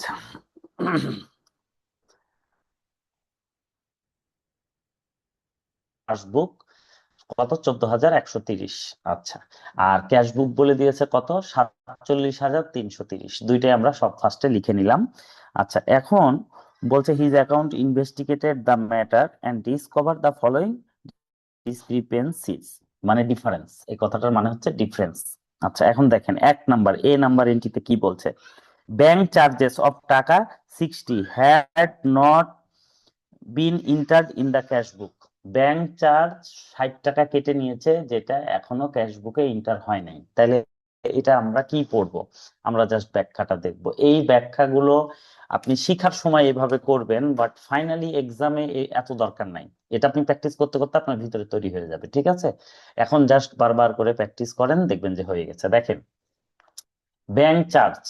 আচ্ছা, পাসবুক কত? 14,130। আচ্ছা, আর ক্যাশ বুক বলে দিয়েছে কত? 47,330। দুইটাই আমরা সব ফার্স্টে লিখে নিলাম। আচ্ছা, এখন বলছে his account investigated the matter and discover the following discrepancies, মানে ডিফারেন্স। এই কথাটার মানে হচ্ছে ডিফারেন্স। আচ্ছা, এখন দেখেন 1 নাম্বার এ নাম্বার এন্ট্রিতে কি বলছে। ব্যাংক চার্জেস অফ টাকা 60 had not bin entered in the cash book. Bank charge 60 টাকা কেটে নিয়েছে, যেটা এখনো ক্যাশ বুকে ইন্টার হয় নাই। তাহলে এটা আমরা কি পড়বো? আমরা জাস্ট ব্যাখ্যাটা দেখবো। এই ব্যাখ্যাগুলো আপনি শিখার সময় এভাবে করবেন, বাট ফাইনালি এক্সামে এত দরকার নাই। এটা আপনি প্র্যাকটিস করতে করতে আপনার ভিতরে তৈরি হয়ে যাবে, ঠিক আছে? এখন জাস্ট বারবার করে প্র্যাকটিস করেন, দেখবেন যে হয়ে গেছে। দেখেন, ব্যাংক চার্জ,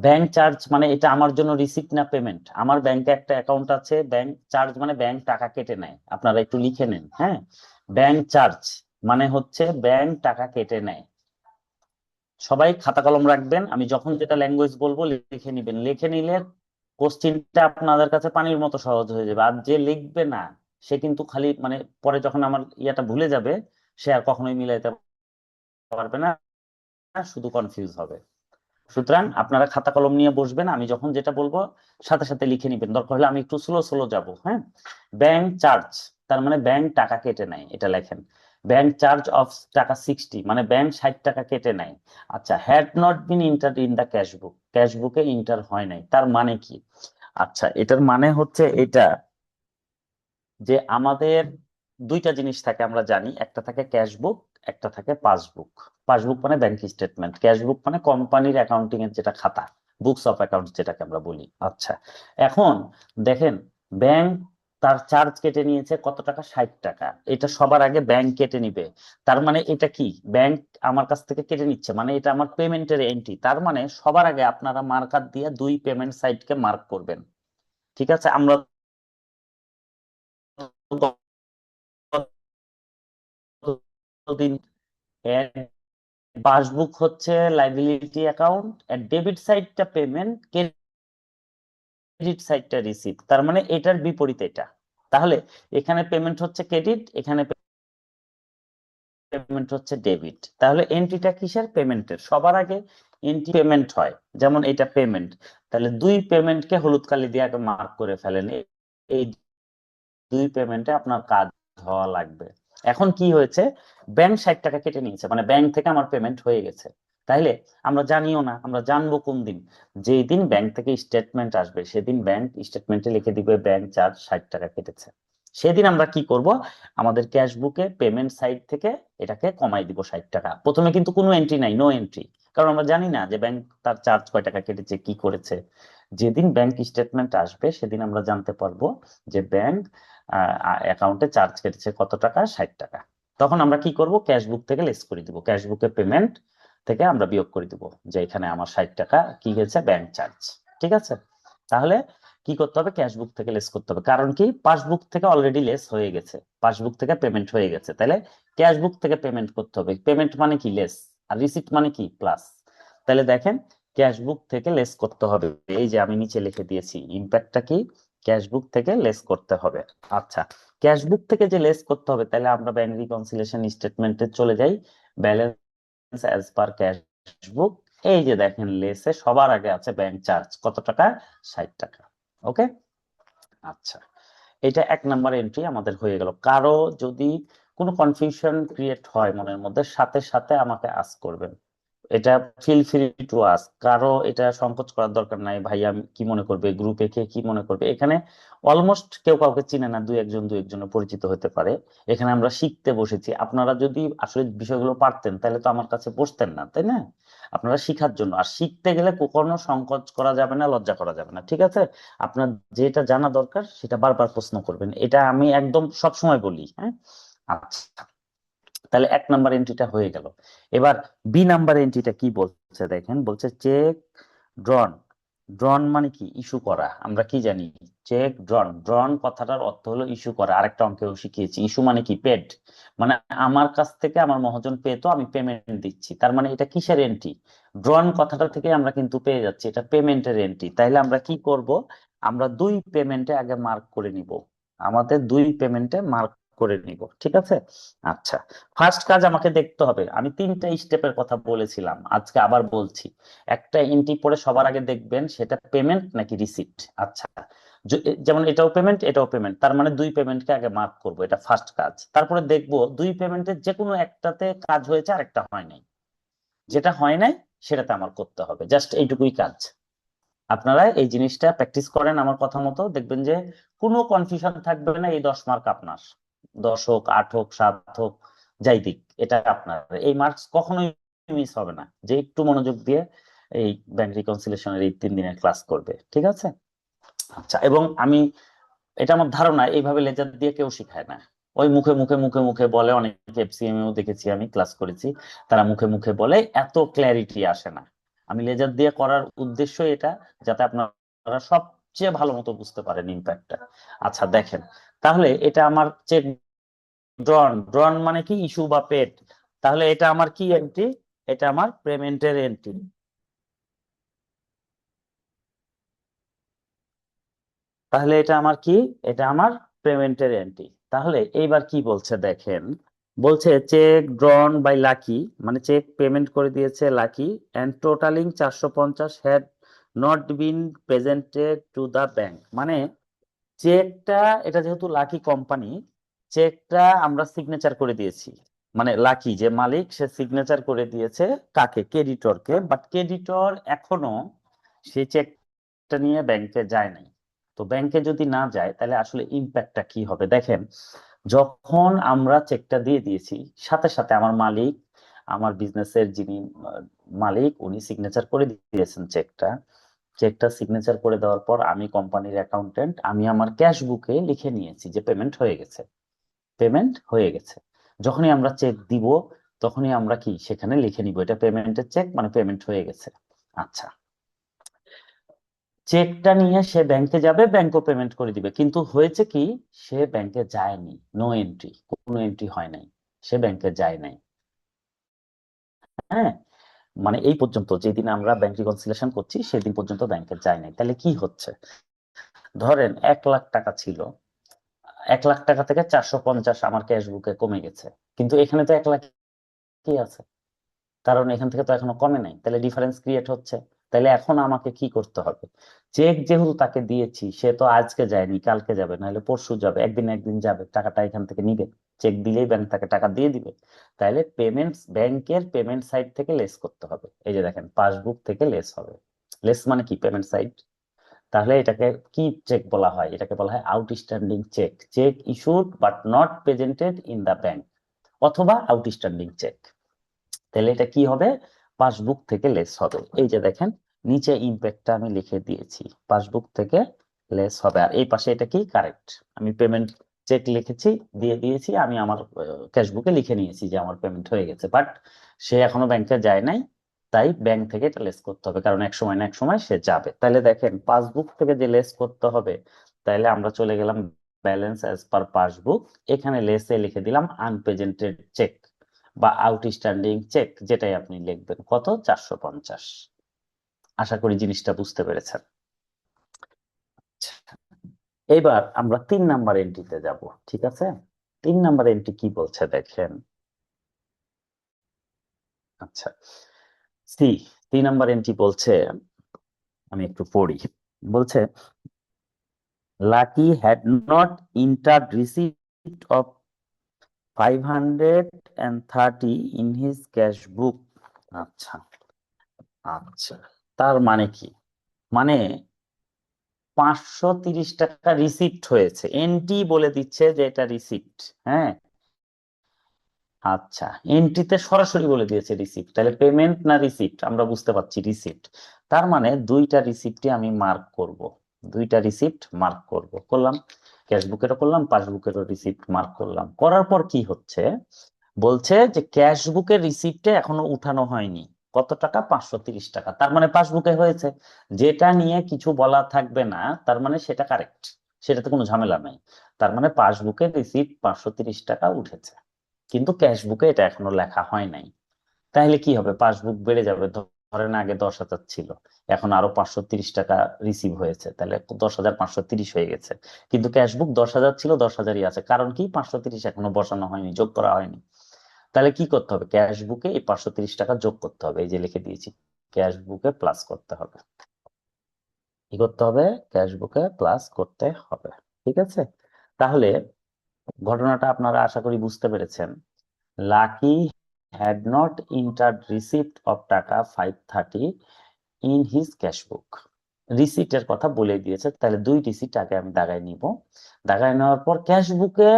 ব্যাংক চার্জ মানে এটা আমার জন্য রিসিপ্ট না পেমেন্ট? আমার ব্যাংকে একটা অ্যাকাউন্ট আছে, ব্যাংক চার্জ মানে ব্যাংক টাকা কেটে নেয়। আপনারা একটু লিখে নেন, হ্যাঁ। ব্যাংক চার্জ মানে হচ্ছে ব্যাংক টাকা কেটে নেয়। সবাই খাতা কলম রাখবেন, আমি যখন যেটা ল্যাঙ্গুয়েজ বলবো লিখে নিবেন। লিখে নিলে কোশ্চিনটা আপনাদের কাছে পানির মতো সহজ হয়ে যাবে। আর যে লিখবে না, সে কিন্তু খালি মানে পরে যখন আমার ইয়াটা ভুলে যাবে, সে আর কখনোই মিলাইতে পারবে না, শুধু কনফিউজ হবে। সুতরাং আপনারা খাতা কলম নিয়ে বসবেন, আমি যখন যেটা বলবো সাথে সাথে লিখে নিবেন। দরকার হলে আমি একটু স্লো স্লো যাব, হ্যাঁ। ব্যাংক চার্জ তার মানে ব্যাংক টাকা কেটে নেয়, এটা লেখেন। ব্যাংক চার্জ অফ টাকা 60 মানে ব্যাংক 60 টাকা কেটে নেয়। আচ্ছা, had not bin inter in the cash book, cash বুকে ইন্টার হয় নাই, তার মানে কি? আচ্ছা, এটার মানে হচ্ছে এটা যে আমাদের দুইটা জিনিস থাকে আমরা জানি, একটা থাকে ক্যাশ বুক, একটা থাকে পাসবুক। পাসবুক মানে ব্যাংক স্টেটমেন্ট, ক্যাশ বুক মানে কোম্পানির অ্যাকাউন্টিং এর যেটা খাতা, বুকস অফ অ্যাকাউন্ট যেটাকে আমরা বলি। আচ্ছা, এখন দেখেন, ব্যাংক তার চার্জ কেটে নিয়েছে কত টাকা? 60 টাকা। এটা সবার আগে ব্যাংক কেটে নিবে। তার মানে এটা কি? ব্যাংক আমার কাছ থেকে কেটে নিচ্ছে, মানে এটা আমার পেমেন্টের এন্ট্রি। তার মানে সবার আগে আপনারা মার্কার দিয়ে দুই পেমেন্ট সাইটকে মার্ক করবেন, ঠিক আছে? আমরা দিন পাসবুক হচ্ছে লাইবিলিটি অ্যাকাউন্ট, আর ডেবিট সাইডটা পেমেন্ট, ক্রেডিট সাইডটা রিসিপ্ট। তার মানে এটার বিপরীত এটা। তাহলে এখানে পেমেন্ট হচ্ছে ক্রেডিট, এখানে পেমেন্ট হচ্ছে ডেবিট। তাহলে এন্ট্রিটা কিসের? পেমেন্টের। সবার আগে এন্ট্রি পেমেন্ট হয়, যেমন এটা পেমেন্ট। তাহলে দুই পেমেন্টকে হলুদ কালি দিয়ে আগে মার্ক করে ফেলেন। এই দুই পেমেন্টে আপনার কাজ হওয়া লাগবে। এখন কি হয়েছে? ব্যাংক 60 টাকা কেটে নিয়েছে, মানে ব্যাংক থেকে আমার পেমেন্ট হয়ে গেছে। তাইলে আমরা জানিও না, আমরা জানবো কোন দিন? যেই দিন ব্যাংক থেকে স্টেটমেন্ট আসবে, সেদিন ব্যাংক স্টেটমেন্টে লিখে দিবে ব্যাংক চার্জ 60 টাকা কেটেছে। সেদিন আমরা কি করব? আমাদের ক্যাশ বুকে পেমেন্ট সাইড থেকে এটাকে কমাই দিব 60 টাকা। প্রথমে কিন্তু কোনো এন্ট্রি নাই, নো এন্ট্রি, কারণ আমরা জানি না যে ব্যাংক তার চার্জ কয় টাকা কেটেছে, কি করেছে। যেদিন ব্যাংক স্টেটমেন্ট আসবে সেদিন আমরা জানতে পারবো যে ব্যাংক অ্যাকাউন্টে চার্জ কেটেছে কত টাকা? 60 টাকা। তখন আমরা কি করব? ক্যাশ বুক থেকে লেস করে দিব, ক্যাশ বুকে পেমেন্ট থেকে আমরা বিয়োগ করে দিব, যে এখানে আমার 60 টাকা কি হয়েছে? Bank charge. ঠিক আছে? তাহলে কি করতে হবে? ক্যাশ বুক থেকে লেস করতে হবে। কারণ কি? পাসবুক থেকে অলরেডি লেস হয়ে গেছে, পাসবুক থেকে পেমেন্ট হয়ে গেছে। তাহলে ক্যাশ বুক থেকে পেমেন্ট করতে হবে। পেমেন্ট মানে কি? লেস। আর রিসিপ্ট মানে কি? প্লাস। তাহলে দেখেন, ক্যাশ বুক থেকে লেস করতে হবে। এই যে আমি নিচে লিখে দিয়েছি, ইম্প্যাক্টটা কি? ক্যাশ বুক থেকে লেস করতে হবে। আচ্ছা, ক্যাশ বুক থেকে যে লেস করতে হবে, তাহলে আমরা ব্যাংক রিকনসিলিয়েশন স্টেটমেন্টে চলে যাই। ব্যালেন্স অ্যাজ পার ক্যাশ বুক। এই যে দেখেন, লেসে সবার আগে আছে ব্যাংক চার্জ কত টাকা? 60 টাকা। ওকে। আচ্ছা, এটা 1 নাম্বার এন্ট্রি আমাদের হয়ে গেল। কারো যদি কোনো কনফিউশন ক্রিয়েট হয় মনের মধ্যে, সাথে সাথে আমাকে আস্ক করবেন। এটা ফিল ফ্রি টু আস্ক, কারো এটা সংকোচ করার দরকার নাই। ভাই আমি কি মনে করবে, গ্রুপে কে কি মনে করবে? এখানে অলমোস্ট কেউ কাউকে চিনে না, দুই একজনের পরিচিত হতে পারে। এখানে আমরা শিখতে বসেছি। আপনারা যদি আসলে বিষয়গুলো পারতেন, তাহলে তো আমার কাছে বসতেন না, তাই না? আপনারা শিখার জন্য, আর শিখতে গেলে কখনো সংকোচ করা যাবে না, লজ্জা করা যাবে না, ঠিক আছে? আপনার যেটা জানা দরকার সেটা বারবার প্রশ্ন করবেন, এটা আমি একদম সব সময় বলি, হ্যাঁ। আচ্ছা, তাহলে 1 নাম্বার এন্ট্রিটা হয়ে গেল। এবার বি নাম্বার এন্ট্রিটা কি বলছে দেখেন, বলছে চেক ড্রন ড্রন মানে কি? ইস্যু করা। আমরা কি জানি? চেক ড্রন, ড্রন কথাটার অর্থ হলো ইস্যু করা। আরেকটা অঙ্কেও শিখিয়েছি, ইস্যু মানে কি? পেড। মানে আমার কাছ থেকে আমার মহাজন পেতো, আমি পেমেন্ট দিচ্ছি, তার মানে এটা কিসের এন্ট্রি? ড্রন কথাটা থেকে আমরা কিন্তু পেয়ে যাচ্ছি এটা পেমেন্টের এন্ট্রি। তাইলে আমরা কি করব? আমরা দুই পেমেন্টে আগে মার্ক করে নিব, আমাদের দুই পেমেন্টে মার্ক করে নিব, ঠিক আছে? আচ্ছা, ফার্স্ট কাজ আমাকে দেখতে হবে, আমি তিনটা স্টেপের কথা বলেছিলাম, আজকে আবার বলছি। একটা এন্ট্রি পরে সবার আগে দেখবেন সেটা পেমেন্ট নাকি রিসিপ্ট। আচ্ছা, যেমন এটাও পেমেন্ট এটাও পেমেন্ট, তার মানে দুই পেমেন্টকে আগে মার্ক করব, এটা ফার্স্ট কাজ। তারপরে দেখব দুই পেমেন্টের যে কোনো একটাতে কাজ হয়েছে আর একটা হয় নাই, যেটা হয় নাই সেটাতে আমার করতে হবে, জাস্ট এইটুকুই কাজ। আপনারা এই জিনিসটা প্র্যাকটিস করেন আমার কথা মতো, দেখবেন যে কোনো কনফিউশন থাকবে না। এই 10 মার্ক আপনার, 10 হোক 8 হোক 7 হোক, যাই দিক, এটা আপনার। এই মার্কস কখনোই মিস হবে না যে একটু মনোযোগ দিয়ে এই ব্যাংক রিকনসিলিয়েশনের এই 3 দিনের ক্লাস করবে, ঠিক আছে? আচ্ছা, এবং আমি, এটা আমার ধারণা এইভাবে লেজার দিয়ে কেউ শিখায় না। ওই মুখে মুখে মুখে মুখে বলে, অনেকে এফসিএমও দেখেছি, আমি ক্লাস করেছি, তারা মুখে মুখে বলে, এত ক্ল্যারিটি আসে না। আমি লেজার দিয়ে করার উদ্দেশ্য এটা, যাতে আপনারা সবচেয়ে ভালো মতো বুঝতে পারেন ইম্প্যাক্টটা। আচ্ছা দেখেন, তাহলে এটা আমার চেক ড্রন, ড্রন মানে কি? ইস্যু বা পেড। তাহলে এটা আমার কি এন্ট্রি? এটা আমার পেমেন্টের এন্ট্রি। তাহলে এটা আমার কি? এটা আমার পেমেন্টের এন্ট্রি। তাহলে এইবার কি বলছে দেখেন, বলছে চেক ড্রন বাই লাকি, মানে চেক পেমেন্ট করে দিয়েছে Lucky, and totalling 450 had not been presented to the bank. মানে চেকটা, এটা যেহেতু লাকি কোম্পানি, চেকটা আমরা সিগনেচার করে দিয়েছি, মানে লাকি যে মালিক সে সিগনেচার করে দিয়েছে কাকে? ক্রেডিটরকে। বাট ক্রেডিটর এখনো সেই চেকটা নিয়ে ব্যাংকে যায় নাই। তো ব্যাংকে যদি না যায় তাহলে আসলে ইম্প্যাক্টটা কি হবে দেখেন। যখন আমরা চেকটা দিয়ে দিয়েছি, সাথে সাথে আমার মালিক, আমার বিজনেসের যিনি মালিক, উনি সিগনেচার করে দিয়েছেন চেকটা। চেকটা সিগনেচার করে দেওয়ার পর আমি কোম্পানির অ্যাকাউন্টেন্ট, আমি আমার ক্যাশ বুকে লিখে নিয়েছি যে পেমেন্ট হয়ে গেছে, পেমেন্ট হয়ে গেছে। যখনই আমরা চেক দিব তখনই আমরা কি সেখানে লিখে নিব এটা পেমেন্টের চেক, মানে পেমেন্ট হয়ে গেছে। আচ্ছা, চেকটা নিয়ে সে ব্যাংকে যাবে, ব্যাংকও পেমেন্ট করে দিবে, কিন্তু হয়েছে কি? সে ব্যাংকে যায়নি, নো এন্ট্রি, কোনো এন্ট্রি হয় নাই, সে ব্যাংকে যায় নাই। হ্যাঁ, মানে এই পর্যন্ত যেদিন আমরা ব্যাংক রিকনসিলিয়েশন করছি সেদিন পর্যন্ত ব্যাংকে যায় নাই। তাহলে কি হচ্ছে? ধরেন 1 লাখ টাকা ছিল, 1 লাখ টাকা থেকে 450 আমার ক্যাশ বুকে কমে গেছে, কিন্তু এখানে তো 1 লাখই আছে, কারণ এখান থেকে তো এখনো কমে নাই, তাহলে ডিফারেন্স ক্রিয়েট হচ্ছে। তাহলে এখন আমাকে কি করতে হবে? চেক যেহেতু তাকে দিয়েছি, সে তো আজকে যায়নি, কালকে যাবে, নাহলে পরশু যাবে, একদিন একদিন যাবে, টাকাটা এখান থেকে নিবে। চেক দিলেই ব্যাংক তাকে টাকা দিয়ে দিবে। তাহলে পেমেন্টস, ব্যাংকের পেমেন্ট সাইড থেকে লেস করতে হবে। এই যে দেখেন, পাসবুক থেকে লেস হবে। লেস মানে কি? Payment side. তাহলে এটাকে কি চেক বলা হয়? এটাকে বলা হয় outstanding cheque, cheque issued but not presented in the bank, অথবা আউটস্ট্যান্ডিং চেক। তাহলে এটা কি হবে? পাসবুক থেকে লেস হবে। এই যে দেখেন, নিচে ইম্প্যাক্টটা আমি লিখে দিয়েছি, পাসবুক থেকে লেস হবে। আর এই পাশে এটা কি? কারেক্ট। আমি পেমেন্ট চেক লিখেছি, দিয়ে দিয়েছি, আমি আমার ক্যাশবুকে লিখে নিয়েছি যে আমার পেমেন্ট হয়ে গেছে, বাট সে এখনো ব্যাংকে যায় নাই, তাই ব্যাংক থেকে এটা লেস করতে হবে, কারণ এক সময় না এক সময় সে যাবে। তাহলে দেখেন, পাসবুক থেকে যে লেস করতে হবে, তাহলে আমরা চলে গেলাম ব্যালেন্স অ্যাজ পার পাসবুক, এখানে লেসে লিখে দিলাম আনপ্রেজেন্টেড চেক বা আউটস্ট্যান্ডিং চেক, যেটাই আপনি লিখবেন। কত? 450। আশা করি জিনিসটা বুঝতে পেরেছেন। এবার আমরা 3 নাম্বার এন্ট্রিতে যাব, ঠিক আছে? 3 নাম্বার এন্ট্রি কি বলছে দেখেন। আচ্ছা, সি, 3 নাম্বার এন্ট্রি বলছে, আমি একটু পড়ি। বলছে lucky had not entered receipt of 530 in his cash book। আচ্ছা, আচ্ছা, তার মানে কি? মানে 530 টাকা রিসিপ্ট হয়েছে, এন্ট্রি বলে দিচ্ছে যে এটা রিসিপ্ট। হ্যাঁ, আচ্ছা, এন্ট্রিতে সরাসরি বলে দিয়েছে রিসিপ্ট, তাহলে পেমেন্ট না রিসিপ্ট? আমরা বুঝতে পারছি রিসিপ্ট। তার মানে দুইটা রিসিপ্টই আমি মার্ক করব, দুইটা রিসিপ্ট মার্ক করব, করলাম। ক্যাশবুকেরও করলাম, পাসবুকেরও রিসিপ্ট মার্ক করলাম। করার পর কি হচ্ছে? বলছে যে ক্যাশবুকের রিসিপ্টে এখনো উঠানো হয়নি। কত টাকা? 530 টাকা। তার মানে পাসবুকে হয়েছে। যেটা নিয়ে কিছু বলা থাকবে না তার মানে সেটা কারেক্ট, সেটাতে কোনো ঝামেলা নাই। তার মানে পাসবুকে রিসিপ্ট 530 টাকা উঠেছে, কিন্তু ক্যাশ বুকে এটা এখনো লেখা হয় নাই। তাহলে কি হবে? পাসবুক বেড়ে যাবে। ধরেন আগে 10,000 ছিল, এখন আরো 530 টাকা রিসিভ হয়েছে, তাহলে 10,530 হয়ে গেছে। কিন্তু ক্যাশবুক 10,000 ছিল, 10,000ই আছে। কারণ কি? 530 এখনো বসানো হয়নি, যোগ করা হয়নি। তাহলে কি করতে হবে? ক্যাশ বুকে এই 530 টাকা যোগ করতে হবে। এই যে লিখে দিয়েছি, ক্যাশ বুকে প্লাস করতে হবে। কি করতে হবে? ক্যাশ বুকে প্লাস করতে হবে। ঠিক আছে? তাহলে ঘটনাটা আপনারা আশা করি বুঝতে পেরেছেন। Lucky had not entered receipt of টাকা 530 in his cash book. রিসিটের কথা বলে দিয়েছে, তাহলে দুই রিসিট আগে আমি দাগায় নিব। দাগায় নেওয়ার পর ক্যাশ বুকে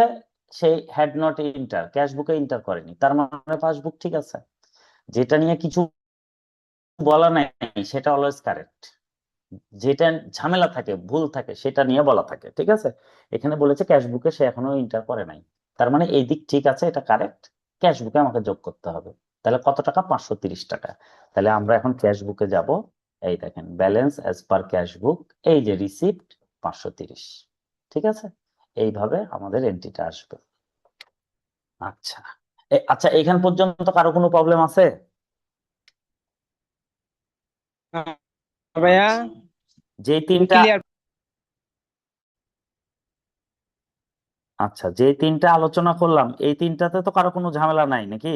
সেই হ্যাড নট এন্টার, ক্যাশ বুকে এন্টার করেনি, তার মানে পাসবুক ঠিক আছে। যেটা নিয়ে কিছু বলা নাই সেটা অলওয়েজ কারেক্ট। যেটা ঝামেলা থাকে, ভুল থাকে, সেটা নিয়ে বলা থাকে। ঠিক আছে? এখানে বলেছে ক্যাশ বুকে সে এখনো এন্টার করে নাই, তার মানে এই দিক ঠিক আছে, এটা কারেক্ট। ক্যাশ বুকে আমাকে যোগ করতে হবে। তাহলে কত টাকা? 530 টাকা। তাহলে আমরা এখন ক্যাশ বুকে যাব। এই দেখেন, ব্যালেন্স অ্যাজ পার ক্যাশ বুক, এই যে রিসিপ্ট 530। ঠিক আছে? এইভাবে আমাদের এন্ট্রিটা আসবে। আচ্ছা, আচ্ছা, এখান পর্যন্ত কারো কোনো প্রবলেম আছে? হ্যাঁ ভাইয়া, আচ্ছা, যে তিনটা ক্লিয়ার। আচ্ছা, যে তিনটা আলোচনা করলাম এই তিনটাতে তো কারো কোনো ঝামেলা নাই নাকি?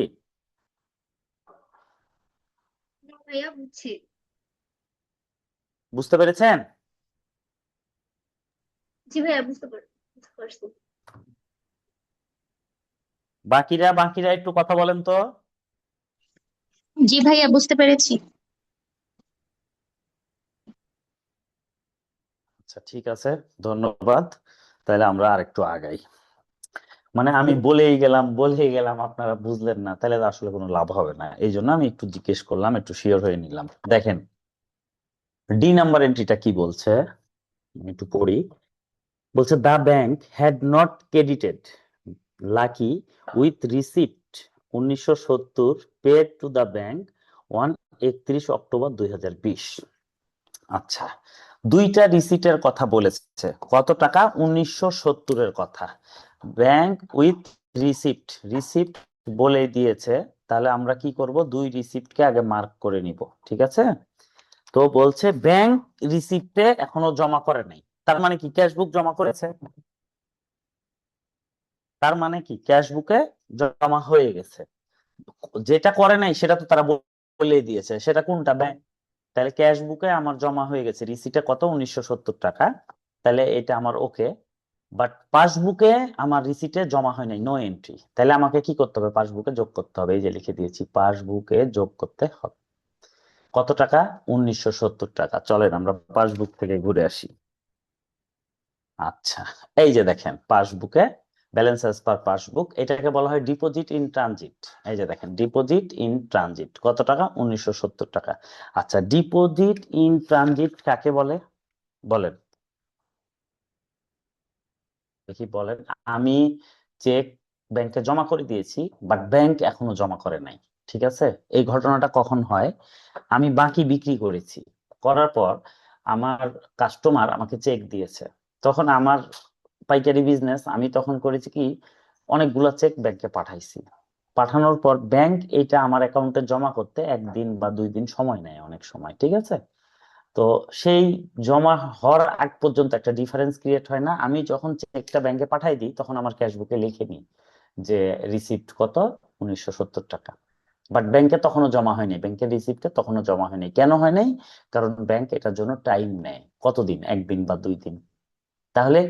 না ভাইয়া, বুঝছি। বুঝতে পেরেছেন? জি ভাইয়া, বুঝতে পারছি। বাকিরা বাকিরা একটু কথা বলেন তো। জি ভাইয়া, বুঝতে পেরেছি। আচ্ছা, ঠিক আছে, ধন্যবাদ। তাহলে আমরা আরেকটু আগাই। মানে আমি বলেই গেলাম আপনারা বুঝলেন না, তাহলে তো আসলে কোনো লাভ হবে না। এই জন্য আমি একটু জিজ্ঞেস করলাম, একটু শিওর হয়ে নিলাম। দেখেন, ডি নাম্বার এন্ট্রিটা কি বলছে, আমি একটু পড়ি। বলছে the bank had not credited Lucky with receipt 1970 paid to the bank on 31 October 2020। আচ্ছা, দুইটা রিসিটের কথা বলেছে। কত টাকা? 1970-এর কথা। ব্যাংক উইথ রিসিপ্ট, রিসিপ্ট বলে দিয়েছে। তাহলে আমরা কি করব? দুই রিসিপ্টকে আগে মার্ক করে নিব। ঠিক আছে? তো বলছে ব্যাংক রিসিপ্টে এখনো জমা করে নাই, তার মানে কি ক্যাশ বুক জমা করেছে। তার মানে কি ক্যাশ বুকে জমা হয়ে গেছে। যেটা করে নাই সেটা তো তারা বলে দিয়েছে, সেটা কোনটা? ব্যাংক। তাহলে ক্যাশ বুকে আমার জমা হয়ে গেছে, রিসিটে কত? 1970 টাকা। তাহলে এটা আমার ওকে। বাট পাসবুকে আমার রিসিটে জমা হয় নাই, নো এন্ট্রি। তাহলে আমাকে কি করতে হবে? পাসবুকে যোগ করতে হবে। এই যে লিখে দিয়েছি, পাসবুকে যোগ করতে হবে। কত টাকা? 1970 টাকা। চলেন আমরা পাসবুক থেকে ঘুরে আসি। আচ্ছা, এই যে দেখেন পাসবুকে ব্যালেন্স অ্যাজ পার পাসবুক, এটাকে বলা হয় ডিপোজিট ইন ট্রানজিট। এই যে দেখেন, ডিপোজিট ইন ট্রানজিট কত টাকা? 1970 টাকা। আচ্ছা, ডিপোজিট ইন ট্রানজিট কাকে বলে বলেন দেখি, বলেন। আমি চেক ব্যাংকে জমা করে দিয়েছি, বাট ব্যাংক এখনো জমা করে নাই। ঠিক আছে? এই ঘটনাটা কখন হয়? আমি বাকি বিক্রি করেছি, করার পর আমার কাস্টমার আমাকে চেক দিয়েছে। তখন আমার পাইকারি বিজনেস, আমি তখন করেছি কি, অনেকগুলো চেক ব্যাংকে পাঠাইছি। পাঠানোর পর ব্যাংক এটা আমার অ্যাকাউন্টে জমা করতে 1 দিন বা 2 দিন সময় নেয় অনেক সময়। ঠিক আছে? তো সেই জমা হওয়ার আগ পর্যন্ত একটা ডিফারেন্স ক্রিয়েট হয় না? আমি যখন চেকটা ব্যাংকে পাঠাই দিই তখন আমার ক্যাশবুকে লিখে নিই যে রিসিপ্ট কত? 1970 টাকা। বাট ব্যাংকে তখনও জমা হয়নি, ব্যাংকের রিসিপ্টে তখনও জমা হয়নি। কেন হয় নাই? কারণ ব্যাংক এটার জন্য টাইম নেয়। কতদিন? 1 দিন বা 2 দিন। তাহলে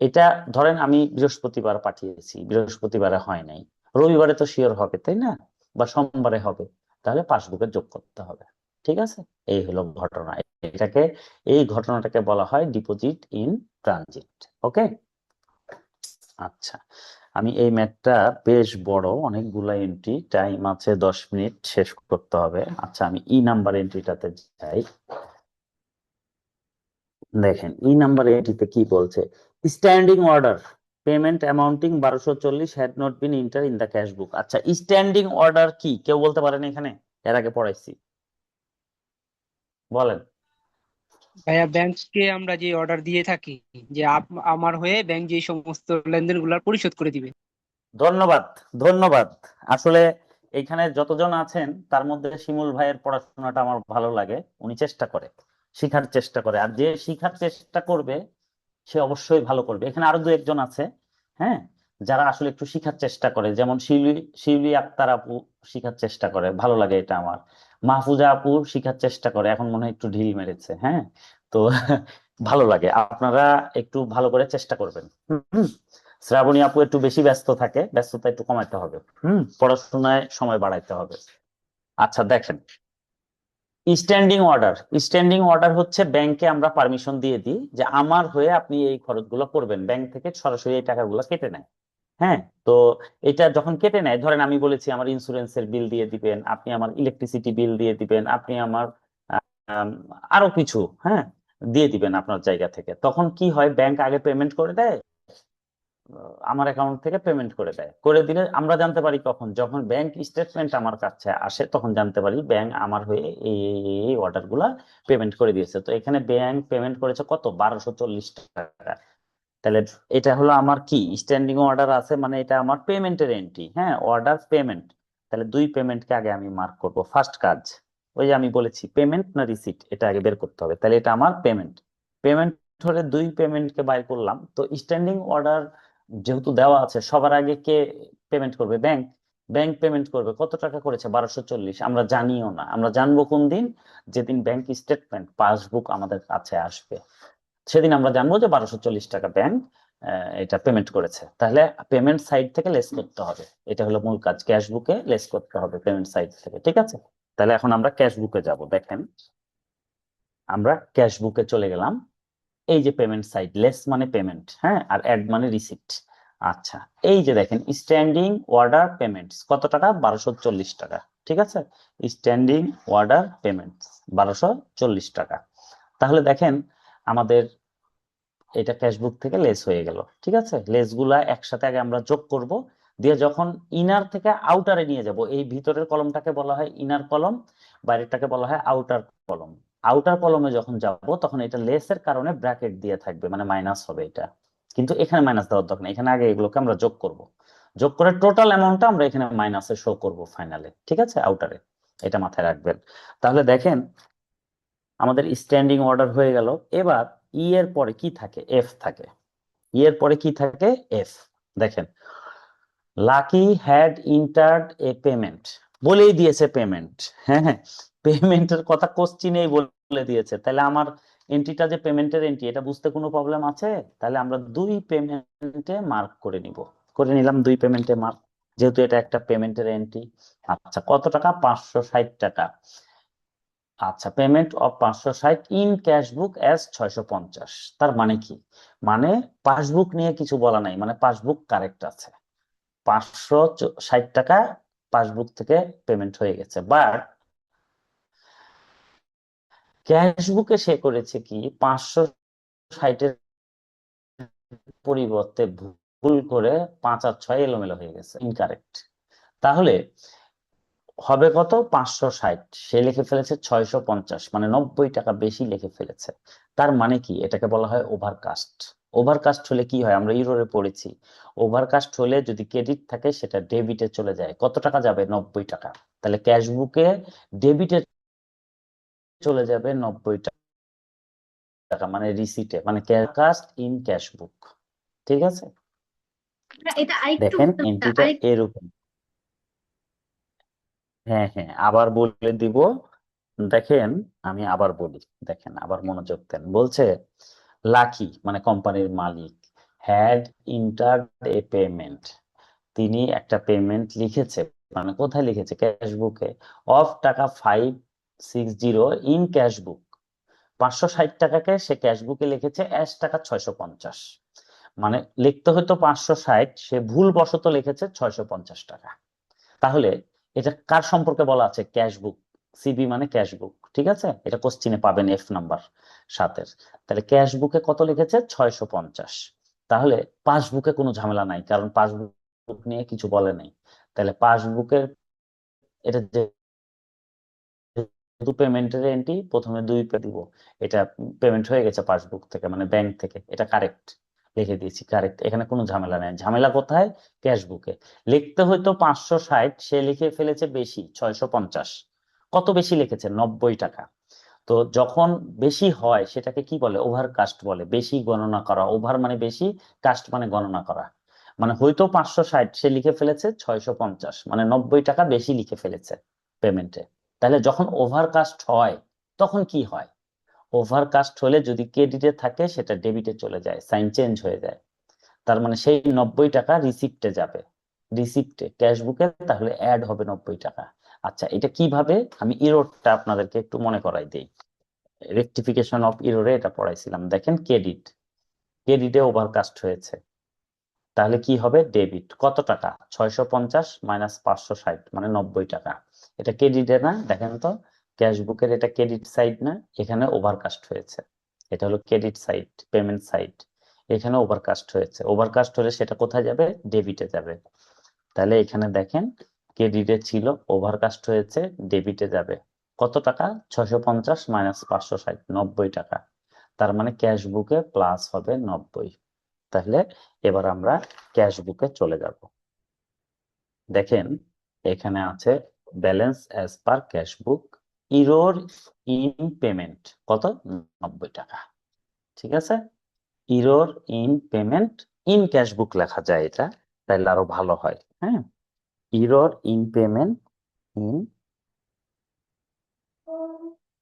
এটা ধরেন আমি বৃহস্পতিবার পাঠিয়েছি, বৃহস্পতিবারে হয় নাই, রবিবারে তো শিওর হবে, তাই না? বা সোমবারে হবে। তাহলে পাসবুকে যোগ করতে হবে। ঠিক আছে? এই হলো ঘটনা। এটাকে এই ঘটনাটাকে বলা হয় ডিপোজিট ইন ট্রানজিট। ওকে? আচ্ছা, আমি এই ম্যাথটা বেশ বড়, অনেকগুলা এন্ট্রি, টাইম আছে 10 মিনিট, শেষ করতে হবে। আচ্ছা, আমি ই নাম্বার এন্ট্রিটাতে যাই। দেখেন, ই নাম্বার এন্ট্রিতে কি বলছে? Standing order payment amounting 1240 had not bin enter in the cash বুক। আচ্ছা, স্ট্যান্ডিং অর্ডার কি কেউ বলতে পারেন এখানে? এর আগে পড়াইছি। বলেন। ভাইয়া ব্যাংককে আমরা যে অর্ডার দিয়ে থাকি, যে ব্যাংককে আমরা যে অর্ডার দিয়ে থাকি যে আমার হয়ে ব্যাংক যে সমস্ত লেনদেন গুলা পরিশোধ করে দিবে। ধন্যবাদ, ধন্যবাদ। আসলে এইখানে যতজন আছেন তার মধ্যে শিমুল ভাইয়ের পড়াশোনাটা আমার ভালো লাগে। উনি চেষ্টা করে, শিখার চেষ্টা করে, আর যে শিখার চেষ্টা করবে সে অবশ্যই ভালো করবে। এখানে আরো দু একজন আছে, হ্যাঁ, যারা আসলে একটু শিখার চেষ্টা করে, যেমন শিউলি শিউলি আক্তার আপু শিখার চেষ্টা করে, ভালো লাগে এটা আমার। মাহফুজা আপু শিখার চেষ্টা করে, এখন মনে হয় একটু ঢিল মেরেছে, হ্যাঁ। তো ভালো লাগে, আপনারা একটু ভালো করে চেষ্টা করবেন। হুম। শ্রাবণী আপু একটু বেশি ব্যস্ত থাকে, ব্যস্ততা একটু কমাতে হবে, পড়াশোনায় সময় বাড়াইতে হবে। আচ্ছা দেখেন, স্ট্যান্ডিং অর্ডার। স্ট্যান্ডিং অর্ডার হচ্ছে ব্যাংকে আমরা পারমিশন দিয়ে দিই যে আমার হয়ে আপনি এই খরচগুলো করবেন, ব্যাংক থেকে সরাসরি এই টাকাগুলো কেটে নেয়। হ্যাঁ। তো এটা যখন কেটে নেয়, ধরেন আমি বলেছি আমার ইন্স্যুরেন্সের বিল দিয়ে দিবেন, আপনি আমার ইলেকট্রিসিটি বিল দিয়ে দিবেন, আপনি আমার আম, আরো কিছু, হ্যাঁ, দিয়ে দিবেন আপনার জায়গা থেকে, তখন কি হয়, ব্যাংক আগে পেমেন্ট করে দেয়, আমার অ্যাকাউন্ট থেকে পেমেন্ট করে দেয়। করে দিলে আমরা জানতে পারি কখন, যখন ব্যাংক স্টেটমেন্ট আমার কাছে আসে তখন জানতে পারি ব্যাংক আমার হয়ে এই অর্ডার গুলা পেমেন্ট করে দিয়েছে। তো এখানে ব্যাংক পেমেন্ট করেছে কত, 1240 টাকা। তাহলে এটা হলো আমার কি, স্ট্যান্ডিং অর্ডার আছে, মানে এটা আমার পেমেন্টের এন্ট্রি, হ্যাঁ, অর্ডার পেমেন্ট। তাহলে দুই পেমেন্টকে আগে আমি মার্ক করব, ফার্স্ট কাজ। ওই যে আমি বলেছি পেমেন্ট না রিসিট, এটা আগে বের করতে হবে। তাহলে এটা আমার পেমেন্ট। পেমেন্ট হলে দুই পেমেন্টকে বাইর করলাম। তো স্ট্যান্ডিং অর্ডার যেহেতু দেওয়া আছে, সবার আগে কে পেমেন্ট করবে, ব্যাংক। ব্যাংক পেমেন্ট করবে, কত টাকা করেছে, 1240। আমরা জানিও না, আমরা জানবো কোন দিন, যেদিন ব্যাংক স্টেটমেন্ট পাসবুক আমাদের কাছে আসবে, সেদিন আমরা জানবো যে 1240 টাকা ব্যাংক এটা পেমেন্ট করেছে। তাহলে পেমেন্ট সাইড থেকে লেস করতে হবে, এটা হলো মূল কাজ, ক্যাশ বুকে লেস করতে হবে পেমেন্ট সাইড থেকে, ঠিক আছে। তাহলে এখন আমরা ক্যাশ বুকে যাব, দেখেন আমরা ক্যাশ বুকে চলে গেলাম। এই যে পেমেন্ট সাইড, লেস মানে পেমেন্ট, হ্যাঁ, আর অ্যাড মানে রিসিপ্ট। আচ্ছা, এই যে দেখেন স্ট্যান্ডিং অর্ডার পেমেন্টস কত টাকা, 1240 টাকা, ঠিক আছে। স্ট্যান্ডিং অর্ডার পেমেন্টস 1240 টাকা। তাহলে দেখেন আমাদের এটা ক্যাশবুক থেকে লেস হয়ে গেল, ঠিক আছে। লেস গুলা একসাথে আগে আমরা যোগ করব, দিয়ে যখন ইনার থেকে আউটারে নিয়ে যাব, এই ভিতরের কলমটাকে বলা হয় ইনার কলম, বাইরেরটাকে বলা হয় আউটার কলম। আউটার কলমে যখন যাব তখন এটা লেসের কারণে ব্র্যাকেট দিয়ে থাকবে, মানে মাইনাস হবে এটা। কিন্তু এখানে মাইনাস দেওয়ার দরকার নেই, এখানে আগে এগুলোকে আমরা যোগ করব। যোগ করে টোটাল অ্যামাউন্টটা আমরা এখানে মাইনাসে শো করব ফাইনালে, ঠিক আছে, আউটারে। এটা মাথায় রাখবেন। তাহলে দেখেন আমাদের স্ট্যান্ডিং অর্ডার হয়ে গেল। এবার ই এর পরে কি থাকে, এফ থাকে। ই এর পরে কি থাকে, এফ। দেখেন, lucky had entered A payment, বলেই দিয়েছে পেমেন্ট, হ্যাঁ হ্যাঁ, পেমেন্টের কথা কোশ্চিনেই বলে দিয়েছে। তাহলে আমার এন্ট্রিটা যে পেমেন্টের এন্ট্রি, এটা বুঝতে কোনো প্রবলেম আছে? তাহলে আমরা দুই পেমেন্টে মার্ক করে নিব, করে নিলাম দুই পেমেন্টে মার্ক, যেহেতু এটা একটা পেমেন্টের এন্ট্রি। আচ্ছা, কত টাকা, 560 টাকা। আচ্ছা, payment of 560 in cash book as 650। তার মানে কি, মানে পাসবুক নিয়ে কিছু বলা নাই, মানে পাসবুক কারেক্ট আছে, 560 টাকা পাসবুক থেকে পেমেন্ট হয়ে গেছে। বাট ক্যাশ বুকে সে করেছে কি, 560-এর পরিবর্তে ভুল করে 5 আর 6 এলোমেলো হয়ে গেছে, ইনকারেক্ট। তাহলে হবে কত, 560, সে লিখে ফেলেছে 650, মানে 90 টাকা বেশি লিখে ফেলেছে। তার মানে কি, এটাকে বলা হয় ওভারকাস্ট। ওভারকাস্ট হলে কি হয়, আমরা ইউরোরে পড়েছি, ওভারকাস্ট হলে যদি ক্রেডিট থাকে সেটা ডেবিটে চলে যায়, কত টাকা যাবে, 90 টাকা। তাহলে ক্যাশ বুকে ডেবিটে চলে যাবে 90 টাকা, মানে রিসিটে, মানে কাস্ট ইন ক্যাশ বুক, ঠিক আছে। এটা আরেকটু দেখেন এন্ট্রিটা আরেকটু এরকম। হ্যাঁ হ্যাঁ, আবার বলে দিব, দেখেন আমি আবার বলি, দেখেন আবার মনোযোগ দেন। বলছে লাকি মানে কোম্পানির মালিক, হ্যাড ইন্টার্ড এ পেমেন্ট, তিনি একটা পেমেন্ট লিখেছে, মানে কোথায় লিখেছে, ক্যাশ বুকে, অফ টাকা 560 ইন ক্যাশ বুক। 560 টাকাকে সে ক্যাশ বুকে লিখেছে অ্যাশ টাকা 650, মানে লিখতে হয়তো 560, সে ভুল বশত লিখেছে 650 টাকা। তাহলে এটা কার সম্পর্কে বলা আছে, ক্যাশ বুক। সিবি মানে ক্যাশ বুক, ঠিক আছে, এটা কোশ্চিনে পাবেন এফ নাম্বার 7-এর। তাহলে ক্যাশ বুকে কত লিখেছে, 650। তাহলে পাসবুকে কোনো ঝামেলা নাই, কারণ পাসবুক নিয়ে কিছু বলে নাই। তাহলে পাসবুকের এটা যেহেতু পেমেন্টের এন্ট্রি প্রথমে 2 পে দিব, এটা পেমেন্ট হয়ে গেছে পাসবুক থেকে মানে ব্যাংক থেকে, এটা কারেক্ট লিখে দিয়েছি, কারেক্ট, এখানে কোনো ঝামেলা নেই। ঝামেলা কোথায়? ক্যাশ বুকে লিখতে হয়তো 560, সে লিখে ফেলেছে বেশি 650। কত বেশি লিখেছে? 90 টাকা। তো যখন বেশি হয় সেটাকে কি বলে? ওভারকাস্ট বলে। বেশি গণনা করা, ওভার মানে বেশি, কাস্ট মানে গণনা করা। মানে হয়তো 560, সে লিখে ফেলেছে 650, মানে 90 টাকা বেশি লিখে ফেলেছে পেমেন্টে। তাহলে যখন ওভারকাস্ট হয় তখন কি হয়? ওভারকাস্ট হলে যদি ক্রেডিটে থাকে সেটা ডেবিটে চলে যায়, সাইন চেঞ্জ হয়ে যায়। তার মানে সেই 90 টাকা রিসিপ্টে যাবে, রিসিপ্টে ক্যাশ বুকে তাহলে অ্যাড হবে 90 টাকা। আচ্ছা, এটা কিভাবে? আমি ইরোরটা আপনাদেরকে একটু মনে করাই দিই। রেকটিফিকেশন অফ ইরোরে এটা পড়াইছিলাম। দেখেন, ক্রেডিটে ওভারকাস্ট হয়েছে, তাহলে কি হবে? ডেবিট। কত টাকা? 650 মাইনাস 560 মানে 90 টাকা। এটা ক্রেডিটে না? দেখেন তো, ক্যাশ বুকের এটা ক্রেডিট সাইড না? এখানে ওভারকাস্ট হয়েছে, এটা হলো ক্রেডিট সাইড, পেমেন্ট সাইড। এখানে ওভারকাস্ট হয়েছে, ওভারকাস্ট হলে সেটা কোথায় যাবে? ডেবিটে যাবে। তাহলে এখানে দেখেন, ক্রেডিটে ছিল, ওভারকাস্ট হয়েছে, ডেবিটে যাবে। কত টাকা? 650 মাইনাস 560, 90 টাকা। তার মানে ক্যাশ বুকে প্লাস হবে 90। তাহলে এবার আমরা ক্যাশ বুকে চলে যাব। দেখেন, এখানে আছে balance as per cash book, error in payment, কত? 90 টাকা। ঠিক আছে, error in payment, in cash বুক লেখা যায় এটা, তাহলে আরো ভালো হয়। হ্যাঁ, error in payment in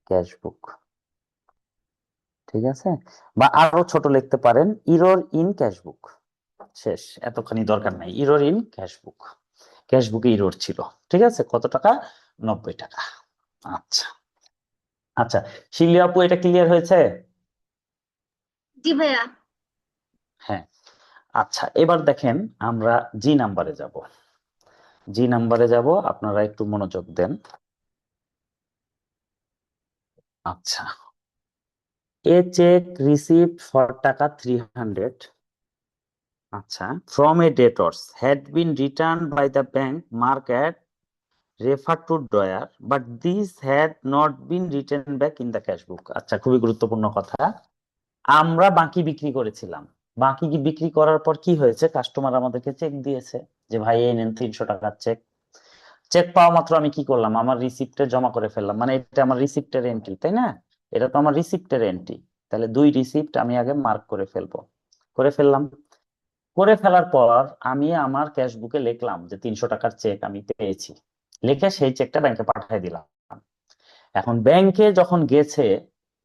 cash বুক। ঠিক আছে, বা আরো ছোট লিখতে পারেন, ইরোর ইন ক্যাশ বুক। শেষ, এতখানি দরকার নাই। Error in cash book, cash বুকে ইরোর ছিল। ঠিক আছে, কত টাকা? 90 টাকা। আচ্ছা আচ্ছা, শিলি আপু, এটা ক্লিয়ার হয়েছে? জি ভাইয়া। হ্যাঁ। আচ্ছা, এবার দেখেন আমরা জি নাম্বারে যাব। জি নাম্বারে যাব, আপনারা একটু মনোযোগ দেন। আচ্ছা, এ চেক রিসিভড ফর টাকা 300, আচ্ছা, from a debtors had been return by the bank mark at refer to drawer but these had not been written back in the cash book। আচ্ছা, খুবই গুরুত্বপূর্ণ কথা। আমরা বাকি বিক্রি করেছিলাম, বাকি কি বিক্রি করার পর কি হয়েছে? কাস্টমার আমাদেরকে চেক দিয়েছে যে ভাই এই নেন 300 টাকার চেক। চেক পাওয়া মাত্র আমি কি করলাম? আমার রিসিপ্টে জমা করে ফেললাম, মানে এটা আমার রিসিপ্টের এন্ট্রি, তাই না? এটা তো আমার রিসিপ্টের এন্ট্রি। তাহলে 2 রিসিপ্ট আমি আগে মার্ক করে ফেলবো, করে ফেললাম। করে ফেলার পর আমি আমার ক্যাশ বুকে লিখলাম যে 300 টাকার চেক আমি পেয়েছি, লিখে সেই চেকটা ব্যাংকে পাঠিয়ে দিলাম। এখন ব্যাংকে যখন গেছে,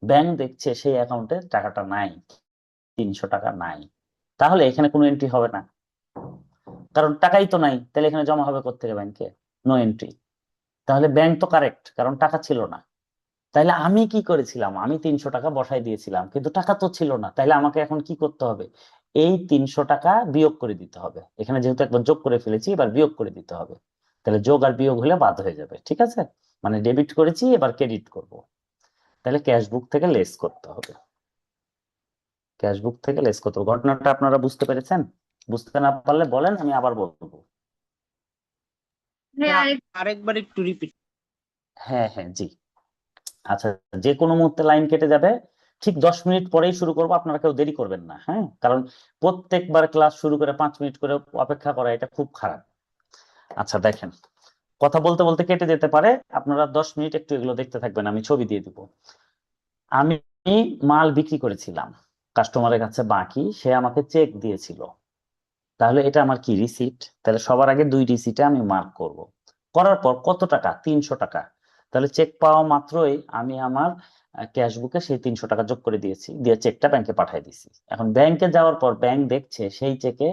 ব্যাংক দেখছে সেই অ্যাকাউন্টে টাকাটা নাই, 300 টাকা নাই। তাহলে এখানে কোনো এন্ট্রি হবে না, কারণ টাকাই তো নাই। তাহলে এখানে জমা হবে কোত্থেকে? ব্যাংকে, নো এন্ট্রি। তাহলে ব্যাংক তো কারেক্ট, কারণ টাকা ছিল না। তাহলে আমি কি করেছিলাম? আমি 300 টাকা বসাই দিয়েছিলাম, কিন্তু টাকা তো ছিল না। তাহলে আমাকে এখন কি করতে হবে? এই 300 টাকা বিয়োগ করে দিতে হবে। এখানে যেহেতু একবার যোগ করে ফেলেছি, এবার বিয়োগ করে দিতে হবে। তাহলে যোগ আর বিয়োগ হলে বাদ হয়ে যাবে। ঠিক আছে, মানে ডেবিট করেছি, এবার ক্রেডিট করব। তাহলে ক্যাশ বুক থেকে লেস করতে হবে, ক্যাশ বুক থেকে লেস করতে হবে। ঘটনাটা আপনারা বুঝতে পেরেছেন? বুঝতে না পারলে বলেন, আমি আবার বলবো। ভাইয়া আরেকবার একটু রিপিট। হ্যাঁ হ্যাঁ, জি। আচ্ছা, যে কোনো মুহূর্তে লাইন কেটে যাবে, ঠিক 10 মিনিট পরেই শুরু করবো, আপনারা কেউ দেরি করবেন না। হ্যাঁ, কারণ প্রত্যেকবার ক্লাস শুরু করে 5 মিনিট করে অপেক্ষা করা, এটা খুব খারাপ। আচ্ছা দেখেন, কথা বলতে বলতে কেটে যেতে পারে, আপনারা 10 মিনিট একটু এগুলো দেখতে থাকবেন, আমি ছবি দিয়ে দিব। আমি মাল বিক্রি করেছিলাম, কাস্টমারের কাছে বাকি, সে আমাকে চেক দিয়েছিল। তাহলে এটা আমার কি? রিসিট। তাহলে সবার আগে 2 রিসিটে আমি মার্ক করব। করার পর কত টাকা? 300 টাকা। তাহলে চেক পাওয়া মাত্রই আমি আমার ক্যাশ বুকে সেই 300 টাকা যোগ করে দিয়েছি, দিয়ে চেকটা ব্যাংকে পাঠিয়ে দিয়েছি। এখন ব্যাংকে যাওয়ার পর ব্যাংক দেখছে সেই চেকে,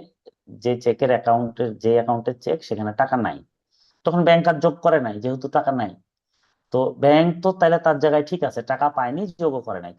যে চেকের অ্যাকাউন্টের, যে অ্যাকাউন্টের চেক, সেখানে টাকা নাই। তখন ব্যাংক আর যোগ করে নাই, যেহেতু টাকা নাই। তো ব্যাংক তো তাহলে তার জায়গায় ঠিক আছে, টাকা পায়নি, যোগও করে নাই।